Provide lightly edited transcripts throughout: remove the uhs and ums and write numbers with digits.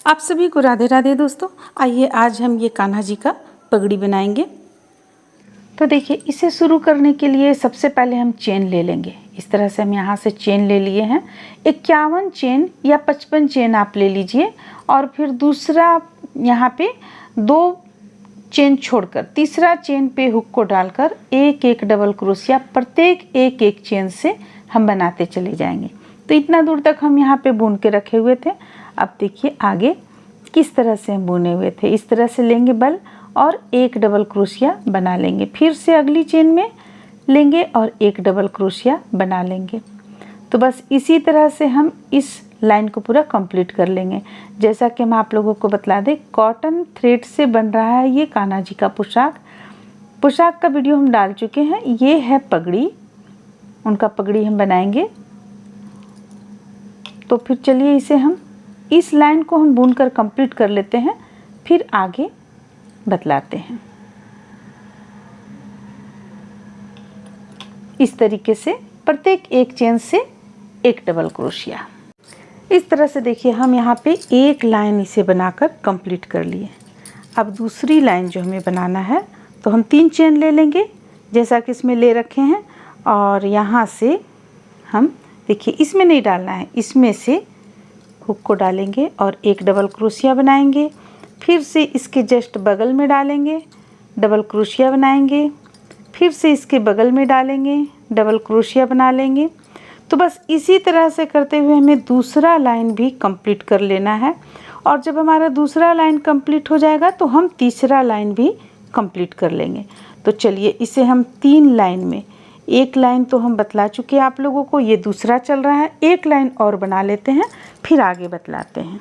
आप सभी को राधे राधे दोस्तों। आइए आज हम ये कान्हा जी का पगड़ी बनाएंगे। तो देखिए, इसे शुरू करने के लिए सबसे पहले हम चेन ले लेंगे। इस तरह से हम यहाँ से चेन ले लिए हैं। 51 चेन या 55 चेन आप ले लीजिए और फिर दूसरा यहाँ पे 2 चेन छोड़कर तीसरा चेन पे हुक को डालकर एक एक डबल क्रोशिया प्रत्येक एक एक चेन से हम बनाते चले जाएंगे। तो इतना दूर तक हम यहाँ पे बुन के रखे हुए थे। अब देखिए आगे किस तरह से हम बुने हुए थे। इस तरह से लेंगे बल और एक डबल क्रोशिया बना लेंगे, फिर से अगली चेन में लेंगे और एक डबल क्रोशिया बना लेंगे। तो बस इसी तरह से हम इस लाइन को पूरा कंप्लीट कर लेंगे। जैसा कि हम आप लोगों को बता दें, कॉटन थ्रेड से बन रहा है ये कान्हा जी का पोशाक का वीडियो हम डाल चुके हैं। ये है पगड़ी, उनका पगड़ी हम बनाएंगे। तो फिर चलिए इस लाइन को हम बुनकर कंप्लीट कर लेते हैं, फिर आगे बतलाते हैं। इस तरीके से प्रत्येक एक चेन से एक डबल क्रोशिया। इस तरह से देखिए हम यहाँ पे एक लाइन इसे बनाकर कंप्लीट कर लिए। अब दूसरी लाइन जो हमें बनाना है तो हम 3 चेन ले लेंगे जैसा कि इसमें ले रखे हैं, और यहाँ से हम देखिए इसमें नहीं डालना है, इसमें से हुक को डालेंगे और एक डबल क्रोशिया बनाएंगे, फिर से इसके जस्ट बगल में डालेंगे, डबल क्रोशिया बनाएंगे, फिर से इसके बगल में डालेंगे, डबल क्रोशिया बना लेंगे। तो बस इसी तरह से करते हुए हमें दूसरा लाइन भी कंप्लीट कर लेना है, और जब हमारा दूसरा लाइन कंप्लीट हो जाएगा तो हम तीसरा लाइन भी कंप्लीट कर लेंगे। तो चलिए इसे हम 3 लाइन में, एक लाइन तो हम बतला चुके हैं आप लोगों को, ये दूसरा चल रहा है, एक लाइन और बना लेते हैं फिर आगे बतलाते हैं।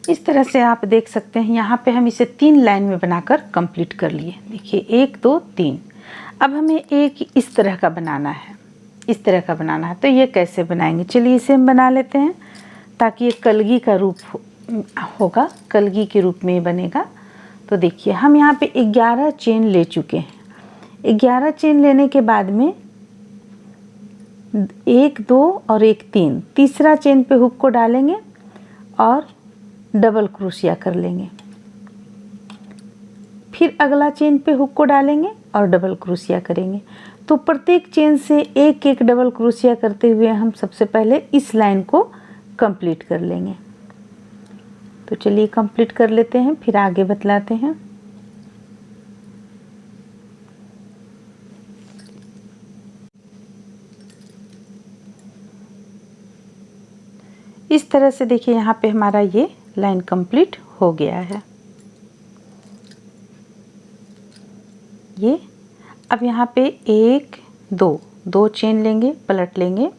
इस तरह से आप देख सकते हैं यहाँ पे हम इसे 3 लाइन में बनाकर कंप्लीट कर लिए। देखिए 1 2 3। अब हमें एक इस तरह का बनाना है, इस तरह का बनाना है। तो ये कैसे बनाएंगे, चलिए इसे हम बना लेते हैं ताकि ये कलगी का रूप होगा, कलगी के रूप में बनेगा। तो देखिए हम यहाँ पे 11 चेन ले चुके हैं। 11 चेन लेने के बाद में 1 2 और 1 3, तीसरा चेन पे हुक को डालेंगे और डबल क्रोशिया कर लेंगे, फिर अगला चेन पे हुक को डालेंगे और डबल क्रोशिया करेंगे। तो प्रत्येक चेन से एक एक डबल क्रोशिया करते हुए हम सबसे पहले इस लाइन को कंप्लीट कर लेंगे। तो चलिए कंप्लीट कर लेते हैं फिर आगे बतलाते हैं। इस तरह से देखिए यहाँ पे हमारा ये लाइन कंप्लीट हो गया है। ये अब यहाँ पे 1 2 चेन लेंगे, पलट लेंगे,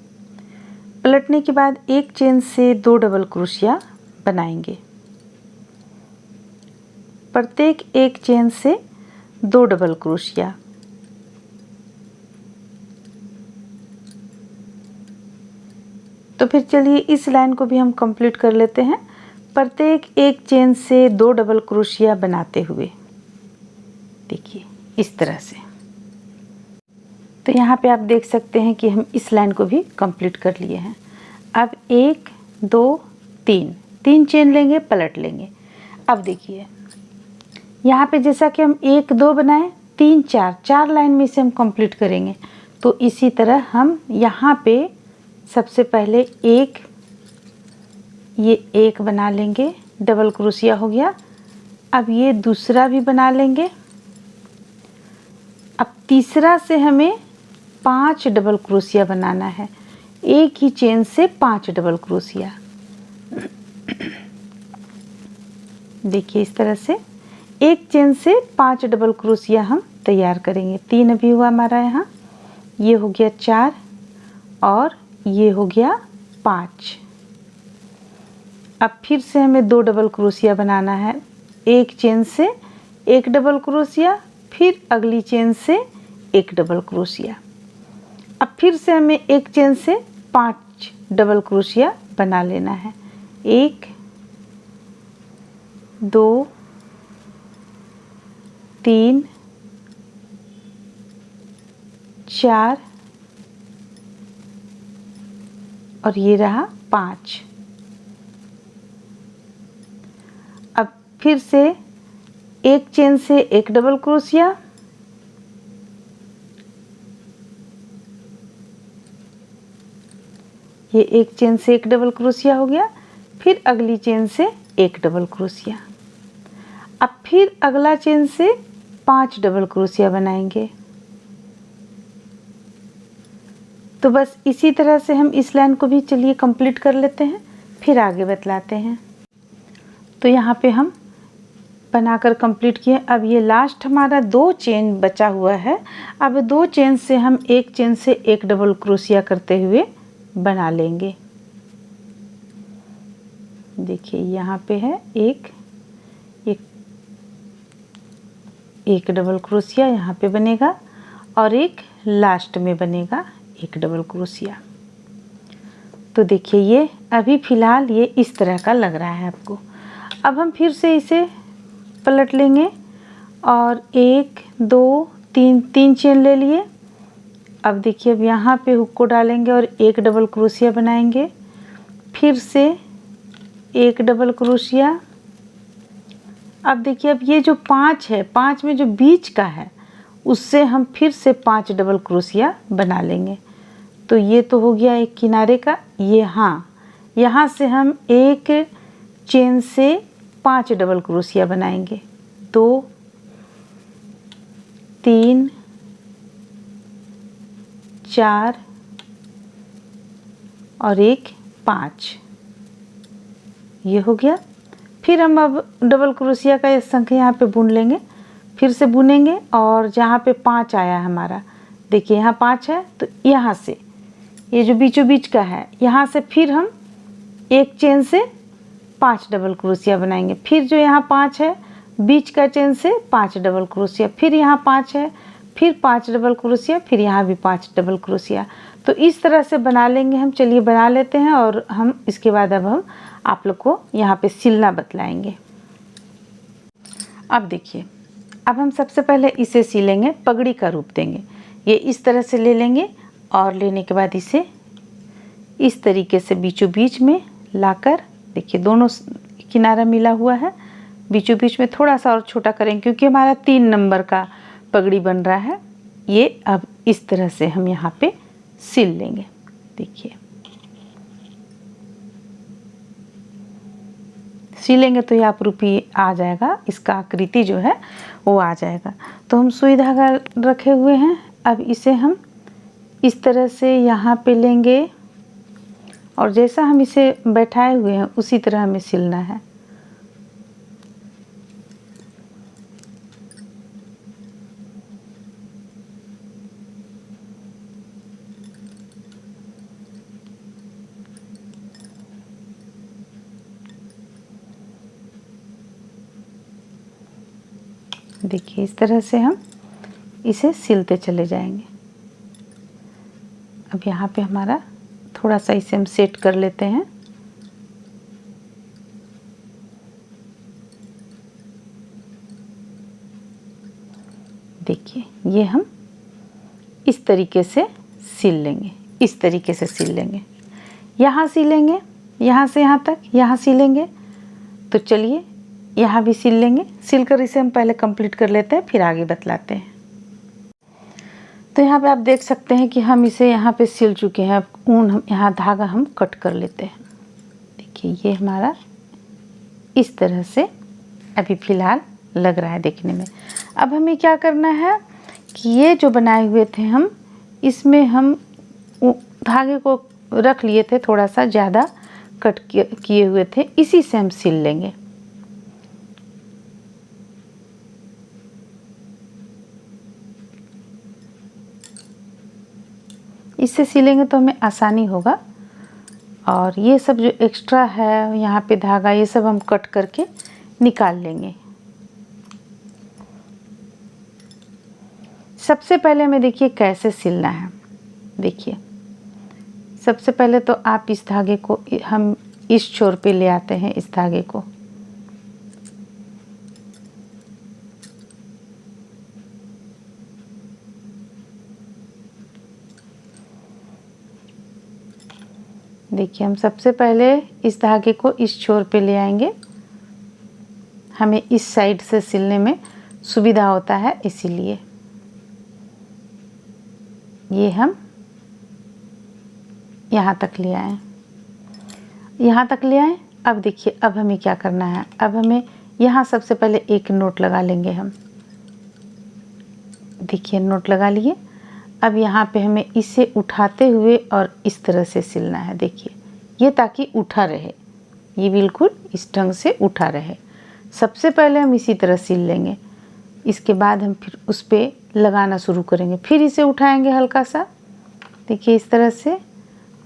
पलटने के बाद एक चेन से 2 डबल क्रोशिया बनाएंगे, प्रत्येक एक चेन से 2 डबल क्रोशिया। तो फिर चलिए इस लाइन को भी हम कंप्लीट कर लेते हैं, प्रत्येक एक चेन से 2 डबल क्रोशिया बनाते हुए। देखिए इस तरह से। तो यहाँ पे आप देख सकते हैं कि हम इस लाइन को भी कंप्लीट कर लिए हैं। अब 1 2 3 चेन लेंगे, पलट लेंगे। अब देखिए यहाँ पे जैसा कि हम 1 2 बनाए, 3 4 लाइन में इसे हम कंप्लीट करेंगे। तो इसी तरह हम यहाँ पे सबसे पहले ये एक बना लेंगे, डबल क्रोशिया हो गया। अब ये दूसरा भी बना लेंगे। अब तीसरा से हमें 5 डबल क्रोशिया बनाना है, एक ही चेन से 5 डबल क्रोशिया। देखिए इस तरह से एक चेन से 5 डबल क्रोशिया हम तैयार करेंगे। 3 अभी हुआ हमारा यहाँ, ये हो गया 4 और ये हो गया 5। अब फिर से हमें 2 डबल क्रोशिया बनाना है, एक चेन से एक डबल क्रोशिया, फिर अगली चेन से एक डबल क्रोशिया। अब फिर से हमें एक चेन से 5 डबल क्रोशिया बना लेना है, 1 2 3 4 और ये रहा 5। फिर से एक चेन से एक डबल क्रोशिया, ये एक चेन से एक डबल क्रोशिया हो गया। फिर अगली चेन से एक डबल क्रोशिया। अब फिर अगला चेन से 5 डबल क्रोशिया बनाएंगे। तो बस इसी तरह से हम इस लाइन को भी चलिए कंप्लीट कर लेते हैं, फिर आगे बतलाते हैं। तो यहाँ पे हम बनाकर कंप्लीट किए। अब ये लास्ट हमारा 2 चेन बचा हुआ है। अब 2 चेन से हम एक चेन से एक डबल क्रोशिया करते हुए बना लेंगे। देखिए यहाँ पे है एक डबल क्रोशिया यहाँ पे बनेगा और एक लास्ट में बनेगा एक डबल क्रोशिया। तो देखिए ये अभी फ़िलहाल ये इस तरह का लग रहा है आपको। अब हम फिर से इसे पलट लेंगे और 1 2 3 चेन ले लिए। अब देखिए अब यहाँ पे हुक को डालेंगे और एक डबल क्रोशिया बनाएंगे। फिर से एक डबल क्रोशिया। अब देखिए अब ये जो 5 है, 5 में जो बीच का है उससे हम फिर से 5 डबल क्रोशिया बना लेंगे। तो ये तो हो गया एक किनारे का। ये हाँ, यहाँ से हम एक चेन से 5 डबल क्रोशिया बनाएंगे। 2 3 4 और एक 5, ये हो गया। फिर हम अब डबल क्रोशिया का संख्या यहाँ पे बुन लेंगे, फिर से बुनेंगे और जहाँ पे 5 आया हमारा, देखिए यहाँ 5 है, तो यहाँ से ये जो बीचों बीच का है यहाँ से फिर हम एक चेन से 5 डबल क्रोशिया बनाएंगे। फिर जो यहाँ 5 है बीच का चेन से 5 डबल क्रोशिया, फिर यहाँ 5 है, फिर 5 डबल क्रोशिया, फिर यहाँ भी 5 डबल क्रोशिया। तो इस तरह से बना लेंगे हम। चलिए बना लेते हैं और हम इसके बाद अब हम आप लोग को यहाँ पे सिलना बतलाएंगे। अब देखिए अब हम सबसे पहले इसे सिलेंगे, पगड़ी का रूप देंगे। ये इस तरह से ले लेंगे और लेने के बाद इसे इस तरीके से बीचों बीच में लाकर, देखिए दोनों किनारा मिला हुआ है, बीचों बीच में थोड़ा सा और छोटा करेंगे क्योंकि हमारा 3 नंबर का पगड़ी बन रहा है। ये अब इस तरह से हम यहाँ पे सिल लेंगे। देखिए सिलेंगे तो ये आपरूपी आ जाएगा, इसका आकृति जो है वो आ जाएगा। तो हम सुई धागा रखे हुए हैं, अब इसे हम इस तरह से यहाँ पे लेंगे और जैसा हम इसे बैठाए हुए हैं उसी तरह हमें सिलना है। देखिए इस तरह से हम इसे सिलते चले जाएंगे। अब यहाँ पे हमारा थोड़ा सा इसे हम सेट कर लेते हैं। देखिए ये हम इस तरीके से सिल लेंगे, इस तरीके से सिल लेंगे। यहाँ सिलेंगे, यहाँ से यहाँ तक यहाँ सिलेंगे। तो चलिए यहाँ भी सिल लेंगे। सिलकर इसे हम पहले कंप्लीट कर लेते हैं, फिर आगे बतलाते हैं। तो यहाँ पे आप देख सकते हैं कि हम इसे यहाँ पे सिल चुके हैं। अब ऊन हम यहाँ धागा हम कट कर लेते हैं। देखिए ये हमारा इस तरह से अभी फ़िलहाल लग रहा है देखने में। अब हमें क्या करना है कि ये जो बनाए हुए थे हम, इसमें हम धागे को रख लिए थे, थोड़ा सा ज़्यादा कट किए हुए थे, इसी से हम सिल लेंगे। इससे सिलेंगे तो हमें आसानी होगा। और ये सब जो एक्स्ट्रा है यहाँ पे धागा, ये सब हम कट करके निकाल लेंगे। सबसे पहले हमें देखिए कैसे सिलना है। देखिए सबसे पहले तो आप इस धागे को हम इस छोर पे ले आते हैं, इस धागे को देखिए हम सबसे पहले इस धागे को इस छोर पे ले आएंगे। हमें इस साइड से सिलने में सुविधा होता है, इसीलिए ये हम यहाँ तक ले आए, यहाँ तक ले आए। अब देखिए, अब हमें क्या करना है, अब हमें यहाँ सबसे पहले एक नोट लगा लेंगे हम। देखिए नोट लगा लिए। अब यहाँ पे हमें इसे उठाते हुए और इस तरह से सिलना है। देखिए ये ताकि उठा रहे, ये बिल्कुल इस ढंग से उठा रहे। सबसे पहले हम इसी तरह सिल लेंगे, इसके बाद हम फिर उस पर लगाना शुरू करेंगे, फिर इसे उठाएंगे हल्का सा, देखिए इस तरह से,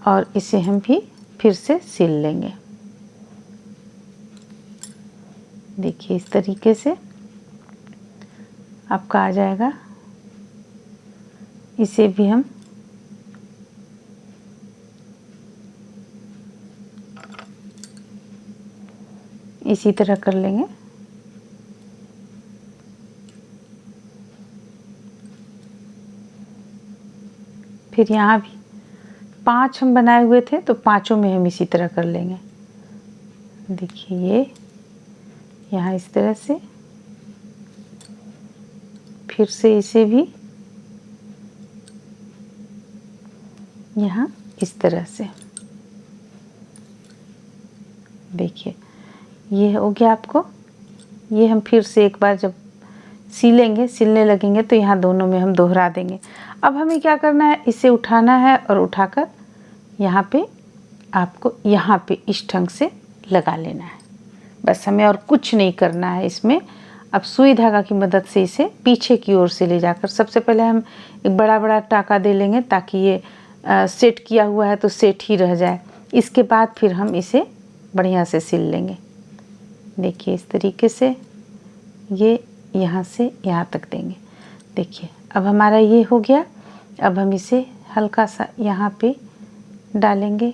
और इसे हम भी फिर से सिल लेंगे। देखिए इस तरीके से आपका आ जाएगा। इसे भी हम इसी तरह कर लेंगे। फिर यहाँ भी 5 हम बनाए हुए थे, तो 5 में हम इसी तरह कर लेंगे। देखिए ये यहाँ इस तरह से, फिर से इसे भी यहाँ इस तरह से। देखिए ये हो गया आपको। ये हम फिर से एक बार जब सिलने लगेंगे तो यहाँ दोनों में हम दोहरा देंगे। अब हमें क्या करना है, इसे उठाना है और उठाकर यहाँ पे आपको यहाँ पे इस ढंग से लगा लेना है। बस हमें और कुछ नहीं करना है इसमें। अब सुई धागा की मदद से इसे पीछे की ओर से ले जाकर सबसे पहले हम एक बड़ा बड़ा टाँका दे लेंगे, ताकि ये सेट किया हुआ है तो सेट ही रह जाए। इसके बाद फिर हम इसे बढ़िया से सिल लेंगे। देखिए इस तरीके से ये यहाँ से यहाँ तक देंगे। देखिए अब हमारा ये हो गया। अब हम इसे हल्का सा यहाँ पे डालेंगे,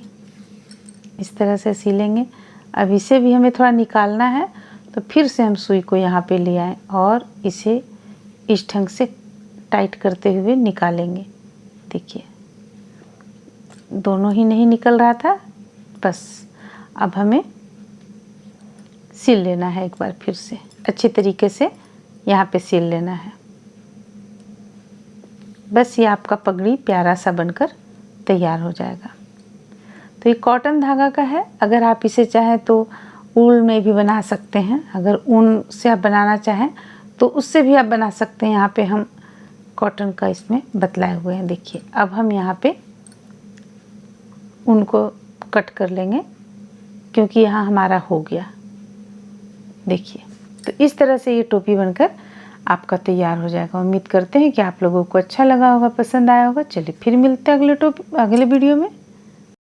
इस तरह से सिलेंगे। अब इसे भी हमें थोड़ा निकालना है, तो फिर से हम सुई को यहाँ पे ले आएँ और इसे इस ढंग से टाइट करते हुए निकालेंगे। देखिए दोनों ही नहीं निकल रहा था, बस अब हमें सिल लेना है एक बार फिर से अच्छे तरीके से, यहाँ पे सिल लेना है। बस ये आपका पगड़ी प्यारा सा बनकर तैयार हो जाएगा। तो ये कॉटन धागा का है। अगर आप इसे चाहें तो ऊन में भी बना सकते हैं। अगर ऊन से आप बनाना चाहें तो उससे भी आप बना सकते हैं। यहाँ पे हम कॉटन का इसमें बतलाए हुए हैं। देखिए अब हम यहाँ पे ऊन को कट कर लेंगे, क्योंकि यहाँ हमारा हो गया। देखिए तो इस तरह से ये टोपी बनकर आपका तैयार हो जाएगा। उम्मीद करते हैं कि आप लोगों को अच्छा लगा होगा, पसंद आया होगा। चलिए फिर मिलते हैं अगले वीडियो में।